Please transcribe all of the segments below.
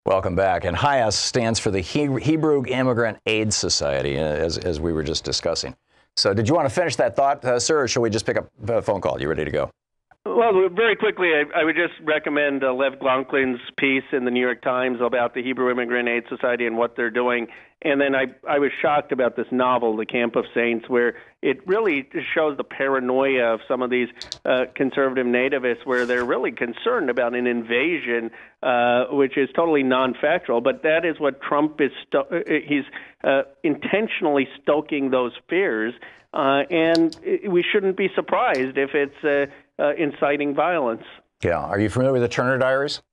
Welcome back. And HIAS stands for the Hebrew Immigrant Aid Society, as we were just discussing. So did you want to finish that thought, sir, or shall we just pick up a phone call? You ready to go? Well, very quickly, I would just recommend Lev Glonklin's piece in the New York Times about the Hebrew Immigrant Aid Society and what they're doing. And then I was shocked about this novel, The Camp of Saints, where it really shows the paranoia of some of these conservative nativists, where they're really concerned about an invasion, which is totally non-factual. But that is what Trump is he's intentionally stoking those fears, and we shouldn't be surprised if it's inciting violence. Yeah. Are you familiar with the Turner Diaries?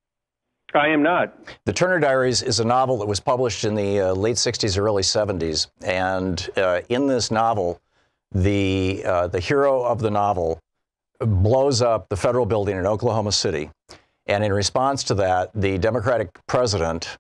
I am not. The Turner Diaries is a novel that was published in the late 60s or early 70s. And in this novel, the hero of the novel blows up the federal building in Oklahoma City. And in response to that, the Democratic president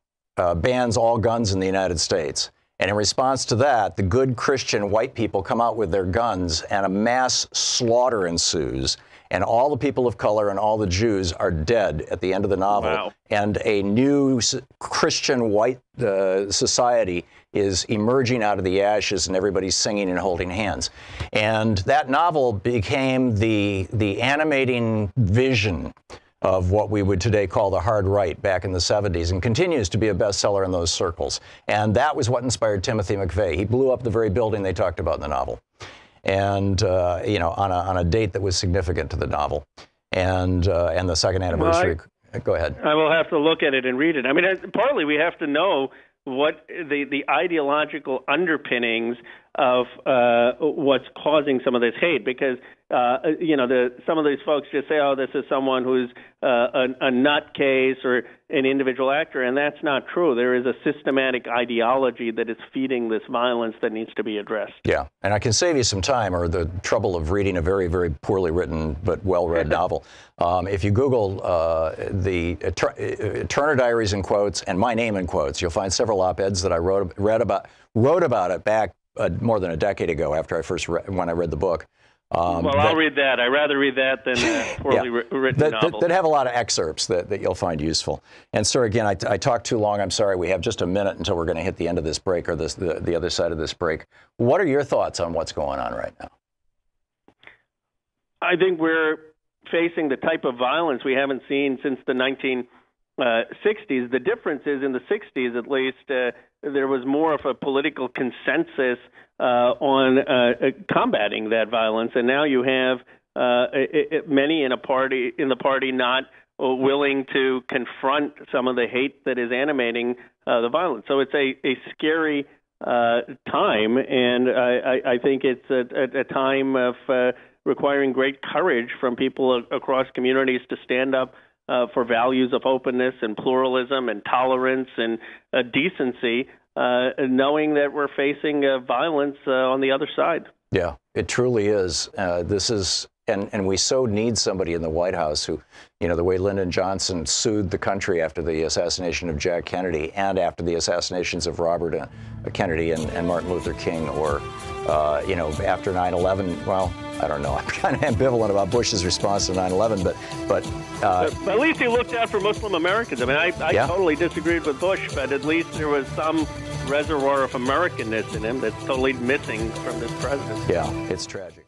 bans all guns in the United States. And in response to that, the good Christian white people come out with their guns, and a mass slaughter ensues. And all the people of color and all the Jews are dead at the end of the novel. Wow. And a new Christian white society is emerging out of the ashes, and everybody's singing and holding hands. And that novel became the animating vision of what we would today call the hard right back in the 70s, and continues to be a bestseller in those circles. And that was what inspired Timothy McVeigh. He blew up the very building they talked about in the novel. And you know, on a date that was significant to the novel, and the second anniversary. Well, go ahead. I will have to look at it and read it. I mean, partly we have to know what the ideological underpinnings of what's causing some of this hate, because you know, some of these folks just say, oh, this is someone who's a nutcase or an individual actor, and that's not true. There is a systematic ideology that is feeding this violence that needs to be addressed. Yeah, and I can save you some time or the trouble of reading a very, very poorly written but well-read novel. If you Google the Turner Diaries in quotes and my name in quotes, you'll find several op-eds that I wrote about it back more than a decade ago after when I read the book. Well, I'll read that. I'd rather read that than a poorly written novel. That have a lot of excerpts that you'll find useful. And, sir, again, I talked too long. I'm sorry. We have just a minute until we're going to hit the end of this break, or the other side of this break. What are your thoughts on what's going on right now? I think we're facing the type of violence we haven't seen since the 1960s. The difference is, in the 60s, at least, there was more of a political consensus on combating that violence, and now you have many in the party not willing to confront some of the hate that is animating the violence. So it's a scary time, and I think it's a time of requiring great courage from people across communities to stand up for values of openness and pluralism and tolerance and decency, knowing that we're facing violence on the other side. Yeah, it truly is. This is, and we so need somebody in the White House who, you know, the way Lyndon Johnson soothed the country after the assassination of Jack Kennedy and after the assassinations of Robert Kennedy and Martin Luther King, or, you know, after 9/11. Well, I don't know. I'm kind of ambivalent about Bush's response to 9/11, but at least he looked out for Muslim Americans. I mean, I totally disagreed with Bush, but at least there was some reservoir of Americanness in him that's totally missing from this president. Yeah, it's tragic.